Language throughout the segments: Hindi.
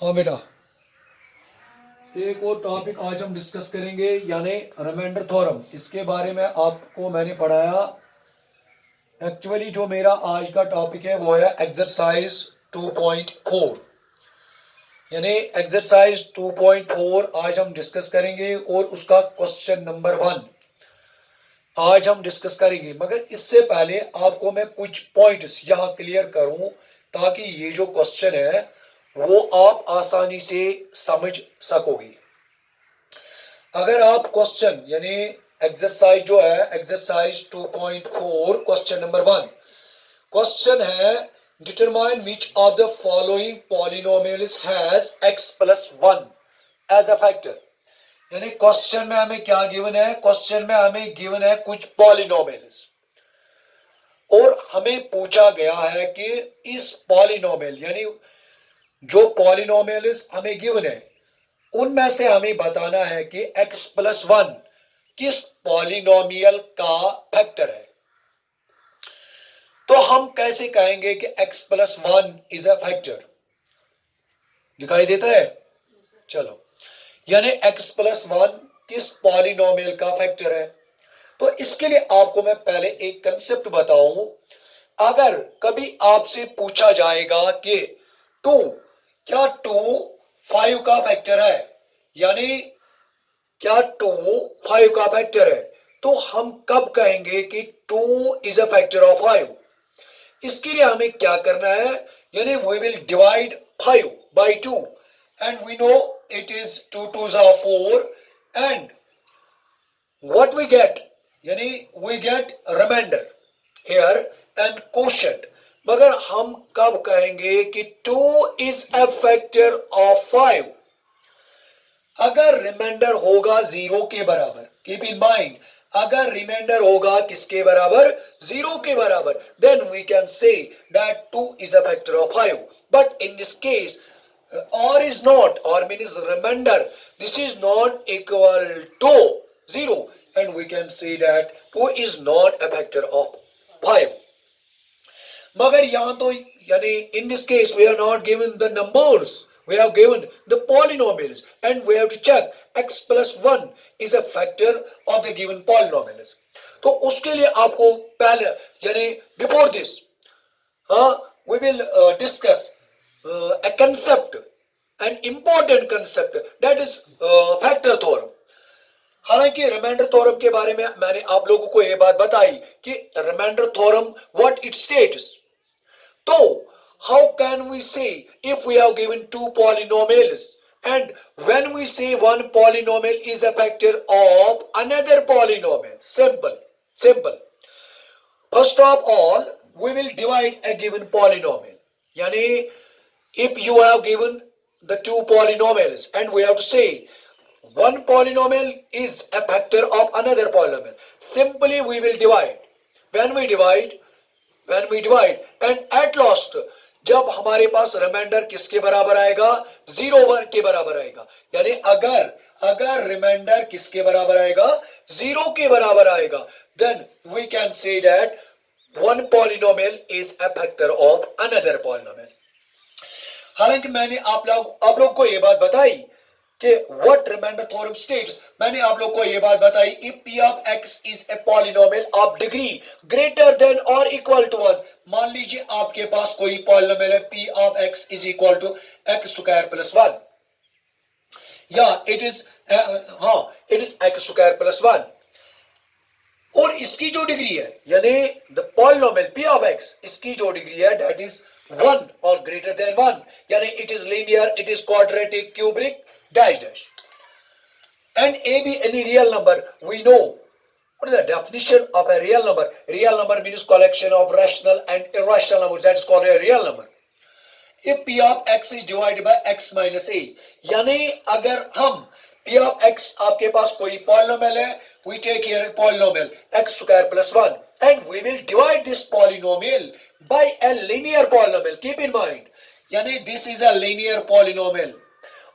हाँ बेटा, एक और टॉपिक आज हम डिस्कस करेंगे यानी रिमाइंडर थ्योरम। इसके बारे में आपको मैंने पढ़ाया। एक्चुअली जो मेरा आज का टॉपिक है वो है एक्सरसाइज 2.4 यानी एक्सरसाइज 2.4 आज हम डिस्कस करेंगे और उसका क्वेश्चन नंबर 1 आज हम डिस्कस करेंगे। मगर इससे पहले आपको मैं कुछ पॉइंट्स यहाँ क्लियर करूँ ताकि ये जो क्वेश्चन है वो आप आसानी से समझ सकोगे। अगर आप क्वेश्चन यानी एक्सरसाइज जो है एक्सरसाइज 2.4 क्वेश्चन नंबर 1 क्वेश्चन है determine which of the following polynomials has x plus 1 as a factor. यानी क्वेश्चन में हमें क्या गिवन है, क्वेश्चन में हमें गिवन है कुछ पॉलिनोमियल्स और हमें पूछा गया है कि इस पॉलिनोमियल यानी जो पॉलिनोमियल्स हमें गिवन है उनमें से हमें बताना है कि x प्लस 1 किस पॉलिनोमियल का फैक्टर है। तो हम कैसे कहेंगे कि x plus 1 is a factor? दिखाई देता है? चलो, यानी x प्लस 1 किस पॉलिनोमियल का फैक्टर है। तो इसके लिए आपको मैं पहले एक कंसेप्ट बताऊं। अगर कभी आपसे पूछा जाएगा कि 2 क्या 2 5 का फैक्टर है, यानी क्या 2 5 का फैक्टर है, तो हम कब कहेंगे कि 2 इज अ फैक्टर ऑफ 5? इसके लिए हमें क्या करना है, यानी we will divide 5 by 2 and we know it is 2 2s are 4 and what we get, यानी we get remainder here and quotient. मगर हम कब कहेंगे कि 2 इज अ फैक्टर ऑफ 5? अगर रिमाइंडर होगा 0 के बराबर। कीप इन माइंड, अगर रिमाइंडर होगा किसके बराबर? 0 के बराबर, then we can say that 2 is a factor of 5। But in this case or is not, or means remainder, this is not equal to 0 and we can say that 2 is not a factor of 5। मगर यहां तो यानी in this case we are not given the numbers, we have given the polynomials and we have to check x plus 1 is a factor of the given polynomials। तो उसके लिए आपको पहले यानी before this we will discuss a concept, an important concept, that is factor theorem। हालांकि रिमाइंडर थ्योरम के बारे में मैंने आप लोगों को यह बात बताई कि remainder theorem what it states. तो how can we say if we have given two polynomials and when we say one polynomial is a factor of another polynomial? Simple. First of all we will divide a given polynomial। यानी if you have given the two polynomials and we have to say one polynomial is a factor of another polynomial, simply we will divide। when we divide and at last जब हमारे पास रिमाइंडर किसके बराबर आएगा? 0 के बराबर आएगा। यानी अगर रिमाइंडर किसके बराबर आएगा? 0 के बराबर आएगा, then we can say that one polynomial is a factor of another polynomial। हालांकि मैंने आप लोग को यह बात बताई कि व्हाट रिमाइंडर थ्योरम स्टेट्स। मैंने आप लोग को यह बात बताई if p of x is a polynomial of degree greater than और इक्वल टू 1। मान लीजिए आपके पास कोई पॉलिनोमियल है p of x is equal to x square plus 1, या it is x square plus 1 और इसकी जो डिग्री है यानी the polynomial p of x, इसकी जो डिग्री है that is 1 or greater than 1, यानी it is linear, it is quadratic, cubic, dash and a be any real number। we know what is the definition of a real number? Real number means collection of rational and irrational numbers, that is called a real number। if p of x is divided by x minus a, यानी अगर हम p of x आपके पास कोई पॉलिनोमियल है, we take here a polynomial x square plus 1 and we will divide this polynomial by a linear polynomial। keep in mind, यानी this is a linear polynomial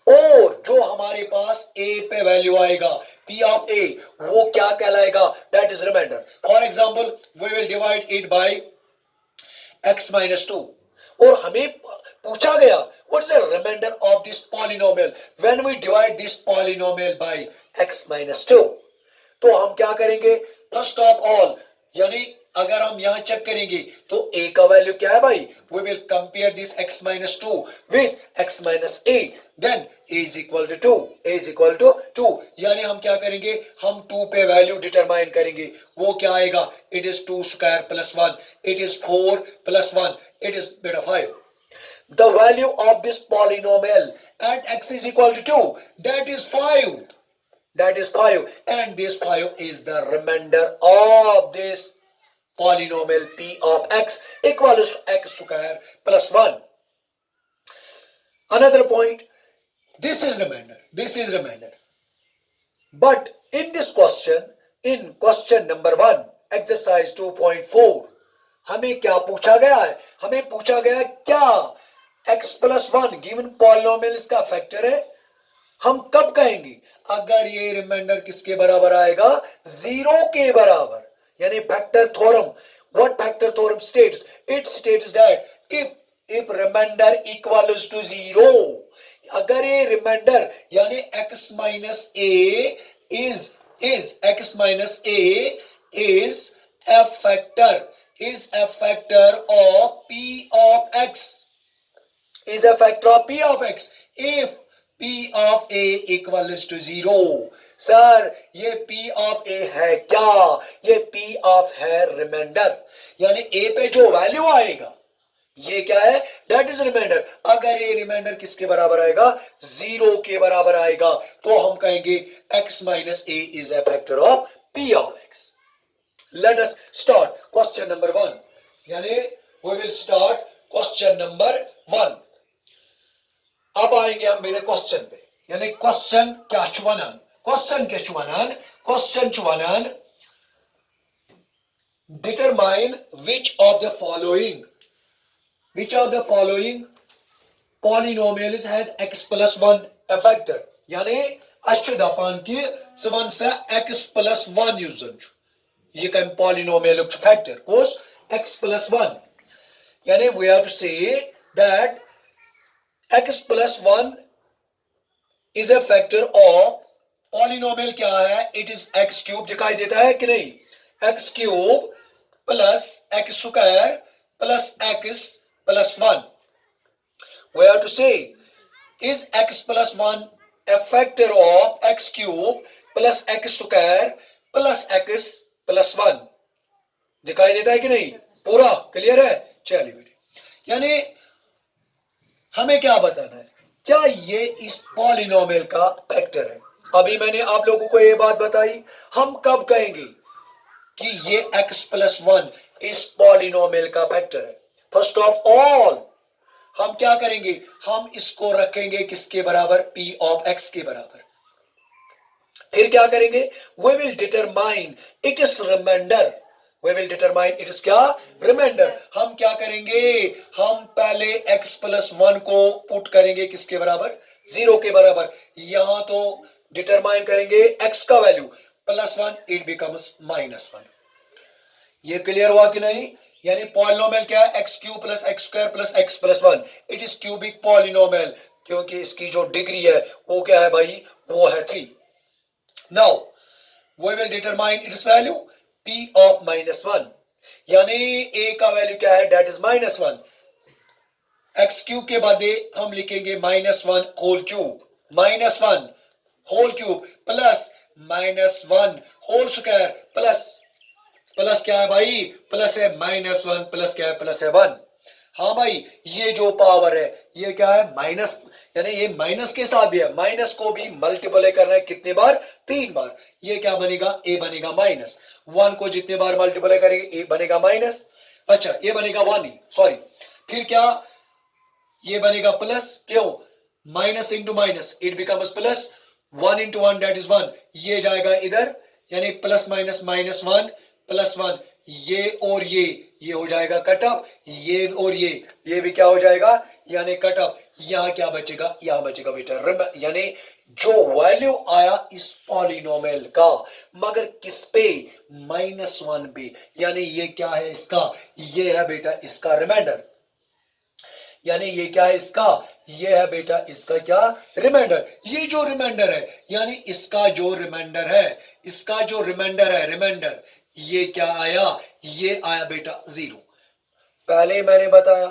और जो हमारे पास a पे वैल्यू आएगा p of a वो क्या कहलाएगा? that is remainder। for example we will divide it by x minus 2 और हमें पूछा गया what is the remainder of this polynomial when we divide this polynomial by x-2। तो हम क्या करेंगे, फर्स्ट ऑफ ऑल यानी अगर हम यहां चेक करेंगे तो a का वैल्यू क्या है भाई, we will compare this x-2 with x-a, then a is equal to 2, a is equal to 2, यानी हम क्या करेंगे, हम 2 पे वैल्यू डिटरमाइन करेंगे, वो क्या आएगा, it is 2 square plus 1, it is 4 plus 1, it is बेटा 5। The value of this polynomial at x is equal to 2, that is 5. That is 5, and this 5 is the remainder of this polynomial p of x equals to x square plus 1. Another point, this is remainder, this is remainder. But in this question, in question number 1, exercise 2.4, हमें क्या पूछा गया है, हमें पूछा गया क्या x plus 1 given polynomial इसका फैक्टर है। हम कब कहेंगे, अगर ये रिमाइंडर किसके बराबर आएगा, 0 के बराबर, यानी factor theorem. What factor theorem states, it states that if remainder equals to 0, अगर ये रिमाइंडर यानी x minus a is x minus a is a factor of p of x, is a factor of p of x if p of a equals to 0। Sir ये p of a है क्या, ये p of है रिमाइंडर, यानी a पे जो वैल्यू आएगा ये क्या है, दैट इज रिमाइंडर। अगर ये रिमाइंडर किसके बराबर आएगा, 0 के बराबर आएगा, तो हम कहेंगे x minus a is a factor of p of x। Let us start question number 1, यानी we will start question number 1। अब आएंगे हम मेरे क्वेश्चन पे, यानी क्वेश्चन क्या चुनान, question Chunar, determine which of the following polynomials has x plus 1 a factor, यानी अच्छे दापान की समान से x plus 1 यूजन ये कम polynomial factor cos x plus 1, यानी we have to say that x plus 1 is a factor of polynomial क्या है, it is x cube, दिखाई देता है कि नहीं, x cube plus x square plus x plus 1। We have to say is x plus 1 a factor of x cube plus x square plus x plus 1, दिखाई देता है कि नहीं, पूरा क्लियर है। चलिए बेटे, यानी हमें क्या बताना है, क्या ये इस पॉलिनोमियल का फैक्टर है। अभी मैंने आप लोगों को ये बात बताई, हम कब कहेंगे कि ये x plus 1 इस पॉलिनोमियल का फैक्टर है। फर्स्ट ऑफ ऑल हम क्या करेंगे, हम इसको रखेंगे किसके बराबर, p of x के बराबर। फिर क्या करेंगे, we will determine its remainder, we will determine its क्या, रिमाइंडर। हम क्या करेंगे, हम पहले x plus 1 को पुट करेंगे किसके बराबर, 0 के बराबर। यहां तो डिटरमाइन करेंगे x का value plus 1, it becomes minus 1। ये क्लियर हुआ कि नहीं, यानी पॉलिनोमियल क्या है, x cube plus x square plus x plus 1, it is cubic polynomial, क्योंकि इसकी जो डिग्री है वो क्या है भाई, वो है 3। Now we will determine its value p of -1, यानी a का वैल्यू क्या है, दैट इज -1। x क्यूब के बदले हम लिखेंगे -1 whole cube, -1 whole cube plus -1 whole square plus क्या है भाई, प्लस है -1 प्लस क्या है, प्लस है 1। हाँ भाई, ये जो पावर है ये क्या है, माइनस, यानी ये माइनस के साथ भी है, माइनस को भी मल्टीप्लाई करना है कितने बार, 3 बार। ये क्या बनेगा, a बनेगा माइनस 1 को जितने बार मल्टीप्लाई करेंगे a बनेगा माइनस, अच्छा ये बनेगा 1 ही, सॉरी। फिर क्या, ये बनेगा प्लस, क्यों, minus into minus it becomes plus, 1 into 1 that is 1, ये जाएगा इधर, यानी प्लस माइनस -1 प्लस 1, ये और ये हो जाएगा कट ऑफ, ये और ये भी क्या हो जाएगा, यानी कट ऑफ। यहां क्या बचेगा, यहां बचेगा बेटा, यानी जो वैल्यू आया इस पॉलिनोमियल का, मगर किस पे, -1 पे, यानी ये क्या है इसका, ये है बेटा इसका रिमाइंडर। यानी ये क्या है इसका, ये है बेटा इसका क्या, रिमाइंडर। ये जो रिमाइंडर है यानी इसका जो रिमाइंडर है, इसका जो रिमाइंडर है, रिमाइंडर ये क्या आया, ये आया बेटा 0। पहले मैंने बताया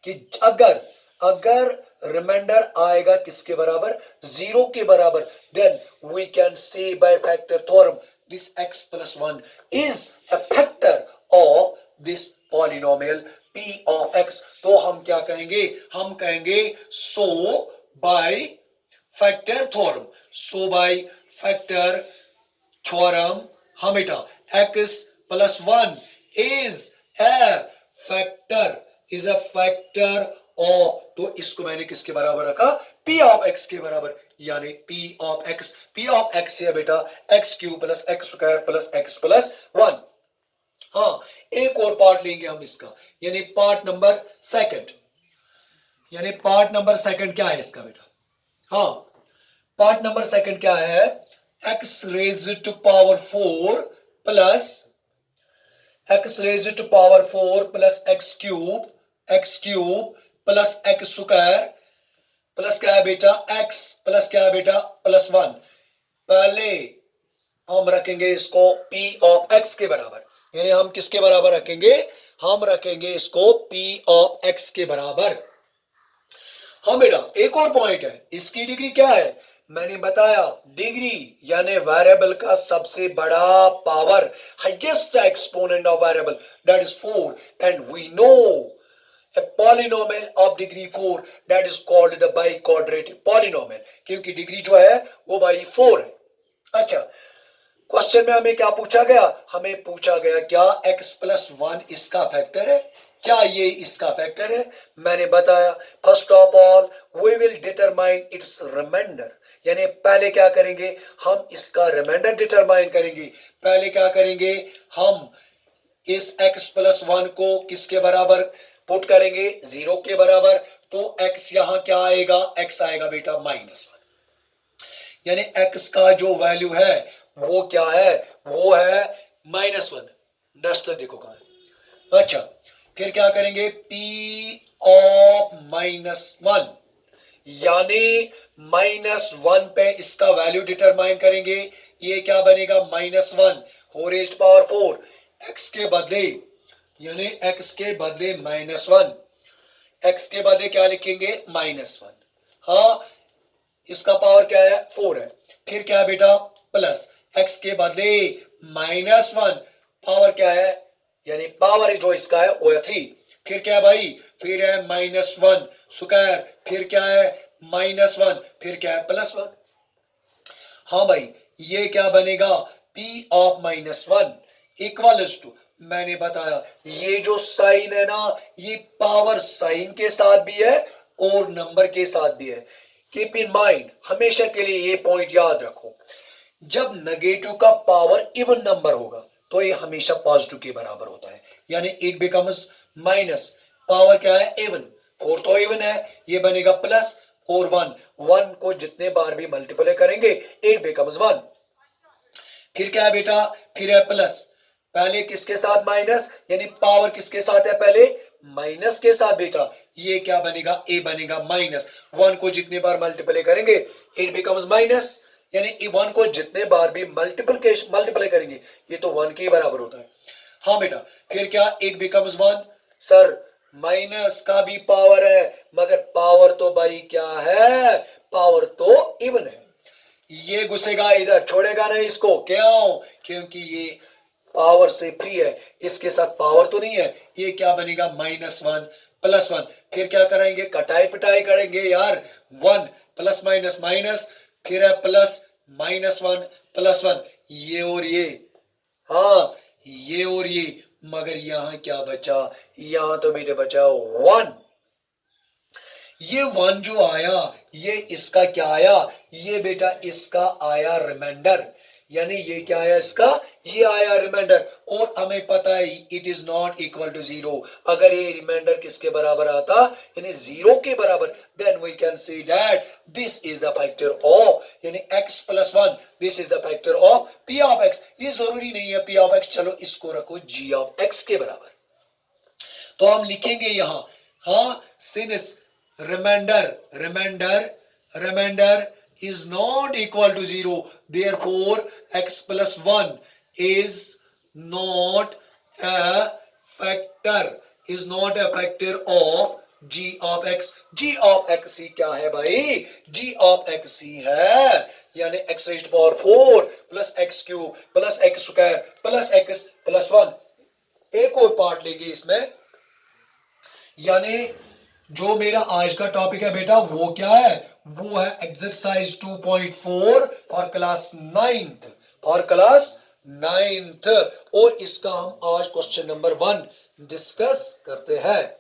कि अगर अगर रिमाइंडर आएगा किसके बराबर, 0 के बराबर, then we can say by factor theorem this x plus 1 is a factor of this polynomial p of x। तो हम क्या कहेंगे, हम कहेंगे so by factor theorem, so by factor theorem हम बेटा x plus 1 is a factor, is a factor of, तो इसको मैंने किसके बराबर रखा, p of x के बराबर, यानी p of x है बेटा x cube plus x square plus x plus 1। हाँ, एक और पार्ट लेंगे हम इसका, यानी पार्ट नंबर सेकंड, यानी पार्ट नंबर सेकंड क्या है इसका बेटा, हाँ पार्ट नंबर सेकंड क्या है, x raised to power 4 plus x raised to power 4 plus x cube plus x square plus क्या है बेटा x प्लस क्या है बेटा प्लस 1। पहले हम रखेंगे इसको p ऑफ x के बराबर, यानी हम किसके बराबर रखेंगे, हम रखेंगे इसको p ऑफ x के बराबर। हाँ बेटा एक और पॉइंट है, इसकी डिग्री क्या है, मैंने बताया डिग्री यानी वेरिएबल का सबसे बड़ा power, highest exponent of variable, that is 4 and we know a polynomial of degree 4 that is called the biquadratic polynomial, क्योंकि डिग्री जो है वो बाई 4 है। अच्छा, क्वेश्चन में हमें क्या पूछा गया, हमें पूछा गया क्या x प्लस 1 इसका फैक्टर है, क्या ये इसका फैक्टर है। मैंने बताया first of all we will determine its remainder, यानी पहले क्या करेंगे, हम इसका रिमाइंडर डिटरमाइन करेंगे। पहले क्या करेंगे, हम इस x प्लस 1 को किसके बराबर पुट करेंगे, 0 के बराबर, तो x यहां क्या आएगा, x आएगा बेटा -1, यानी x का जो वैल्यू है वो क्या है, वो है -1। डस्टर देखो कहां है। अच्छा, फिर क्या करेंगे, p ऑफ -1, यानी -1 पे इसका वैल्यू डिटरमाइन करेंगे। ये क्या बनेगा, -1 होल रेज्ड पावर 4, x के बदले, यानी x के बदले -1, x के बदले क्या लिखेंगे, -1। हाँ, इसका पावर क्या है, 4 है। फिर क्या है बेटा, प्लस x के बदले -1, पावर क्या है, यानी पावर जो इसका है वो है 3। फिर क्या है भाई, फिर है -1 स्क्वायर, फिर क्या है -1, फिर क्या है +1। हाँ भाई, ये क्या बनेगा, p ऑफ -1 इक्वल्स टू, मैंने बताया ये जो साइन है ना, ये पावर साइन के साथ भी है और नंबर के साथ भी है। कीप इन माइंड, हमेशा के लिए ये पॉइंट याद रखो, जब नेगेटिव का पावर इवन नंबर होगा तो ये हमेशा पॉजिटिव के बराबर होता है, यानी इट बिकम्स माइनस, पावर क्या है इवन, 4 तो इवन है, ये बनेगा प्लस और 1 को जितने बार भी मल्टीप्लाई करेंगे इट बिकम्स 1। फिर क्या है बेटा, फिर है प्लस, पहले किसके साथ माइनस, यानी पावर किसके साथ है, पहले माइनस के साथ बेटा, ये क्या बनेगा, a बनेगा -1 को जितने बार मल्टीप्लाई करेंगे इट बिकम्स माइनस, यानी 1 को जितने बार भी मल्टीप्लाई करेंगे ये तो 1 के बराबर होता है। हाँ बेटा, फिर क्या, इट बिकम्स 1, सर माइनस का भी पावर है मगर पावर तो भाई क्या है, पावर तो इवन है, ये घुसेगा इधर, छोड़ेगा नहीं इसको, क्यों, क्योंकि ये पावर से फ्री है, इसके साथ पावर तो नहीं है, ये क्या बनेगा -1 +1। फिर क्या करेंगे, कटाई पिटाई करेंगे यार, 1 प्लस माइनस माइनस, फिर है प्लस -1 +1, ये और ये, हाँ ये और ये, मगर यहां क्या बचा, यहां तो बेटे बचा 1। ये 1 जो आया ये इसका क्या आया, ये बेटा इसका आया रिमाइंडर, यानी ये क्या आया इसका, ये आया रिमाइंडर। और हमें पता है it is not equal to 0, अगर ये रिमाइंडर किसके बराबर आता, यानी 0 के बराबर, then we can see that this is the factor of, यानी x plus 1, this is the factor of p of x। ये जरूरी नहीं है p ऑफ x, चलो इसको रखो g ऑफ x के बराबर, तो हम लिखेंगे यहां, हाँ since remainder is not equal to 0. Therefore, x plus 1 is not a factor, of g of x. g of x ही क्या है भाई? g of x ही है, यानी x raised to power 4 plus x cube plus x square plus x plus 1. एक और पार्ट लेंगे इसमें, यानी जो मेरा आज का टॉपिक है बेटा वो क्या है? वो है एक्सरसाइज 2.4 फॉर क्लास 9th, और इसका हम आज क्वेश्चन नंबर 1 डिस्कस करते हैं.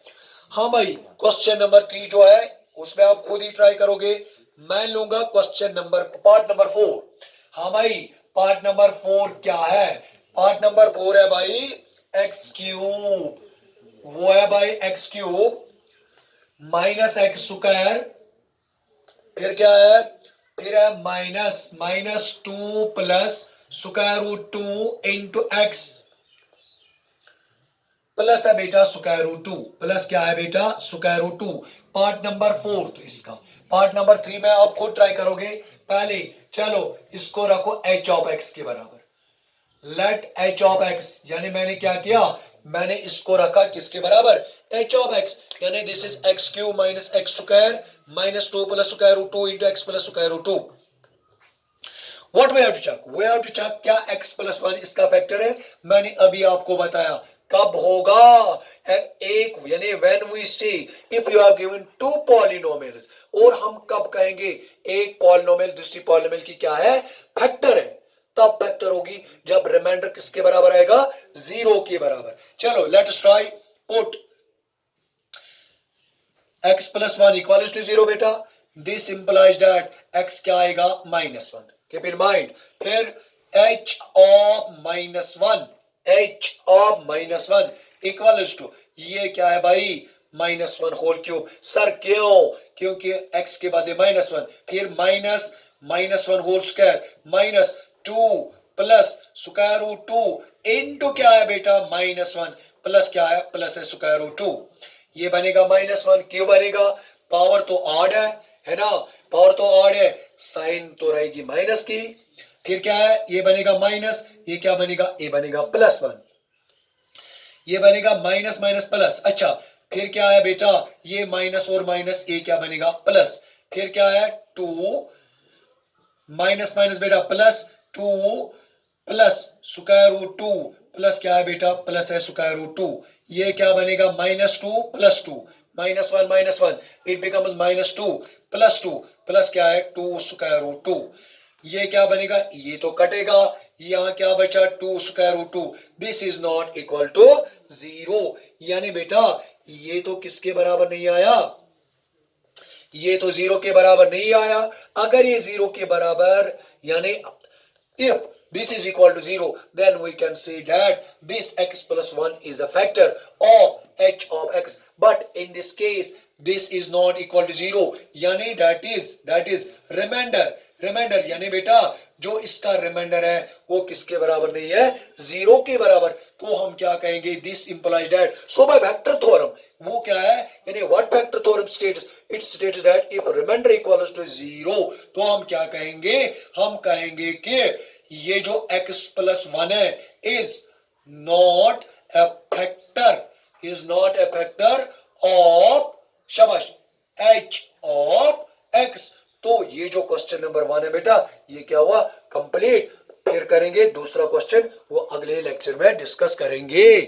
हाँ भाई, क्वेश्चन नंबर 3 जो है उसमें आप खुद ही ट्राई करोगे. मैं लूंगा पार्ट नंबर 4. हाँ भाई, पार्ट नंबर 4 क्या है? पार्ट नंबर 4 है भाई एक्स क्यूब. वो है भाई x cube minus x square, फिर क्या है? फिर है minus 2 plus square root 2 into x, plus है बेटा स्क्वायर रूट 2, प्लस क्या है बेटा? Square root 2. पार्ट नंबर 4 तो इसका. पार्ट नंबर 3 में आप खुद ट्राई करोगे. पहले चलो इसको रखो h ऑफ x के बराबर. लेट h ऑफ x, यानी मैंने क्या किया? मैंने इसको रखा किसके बराबर? h ऑफ x, यानी this is x cube minus x square minus 2 plus square root 2 into x plus square root 2. What we have to check? We have to check क्या x प्लस 1 इसका फैक्टर है? मैंने अभी आपको बताया. कब होगा? एक, यानी when we see if you are given two polynomials, और हम कब कहेंगे एक पॉलिनोमियल दूसरी पॉलिनोमियल की क्या है? फैक्टर है. तब फैक्टर होगी जब रिमाइंडर किसके बराबर आएगा? 0 के बराबर. चलो let us try. Put x plus 1 equal to 0 बेटा. दिस इंप्लाइज दैट x क्या आएगा? -1. Keep in mind. फिर h ऑफ -1 इक्वल टू, ये क्या है भाई? -1 होल क्यूब. सर क्यों? क्योंकि x के बाद -1, फिर -1 whole square minus 2 plus square root 2 into क्या है बेटा? -1 प्लस क्या है? प्लस है स्क्वायर रूट 2. ये बनेगा -1. क्यों बनेगा? पावर तो ऑड है ना? पावर तो ऑड है, साइन तो रहेगी माइनस की. फिर क्या है? ये बनेगा माइनस, ये क्या बनेगा? ये बनेगा +1. ये बनेगा माइनस माइनस प्लस. अच्छा, फिर क्या है बेटा? ये माइनस और माइनस, ये क्या बनेगा? प्लस. फिर क्या है? 2 माइनस माइनस बेटा plus 2 plus square root 2 plus क्या है बेटा? प्लस है स्क्वायर रूट 2. ये क्या बनेगा? -2 plus 2 -1 it becomes -2 plus 2 plus क्या है? 2 स्क्वायर रूट 2. ये क्या बनेगा? ये तो कटेगा. यहां क्या बचा? 2 square root 2. This is not equal to 0. यानी बेटा ये तो किसके बराबर नहीं आया? ये तो 0 के बराबर नहीं आया. अगर ये 0 के बराबर, यानी if this is equal to 0, then we can say that this x plus 1 is a factor of h of x. But in this case, this is not equal to 0. यानी that is remainder, यानी बेटा जो इसका रिमाइंडर है वो किसके बराबर नहीं है? 0 के बराबर. तो हम क्या कहेंगे? This implies that. So by factor theorem, वो क्या है? यानी what factor theorem states? It states that if remainder equals to 0, तो हम क्या कहेंगे? हम कहेंगे कि ये जो x प्लस 1 है is not a factor of, शाबाश, h ऑफ x. तो ये जो क्वेश्चन नंबर 1 है बेटा, ये क्या हुआ? कंप्लीट. फिर करेंगे दूसरा क्वेश्चन, वो अगले लेक्चर में डिस्कस करेंगे.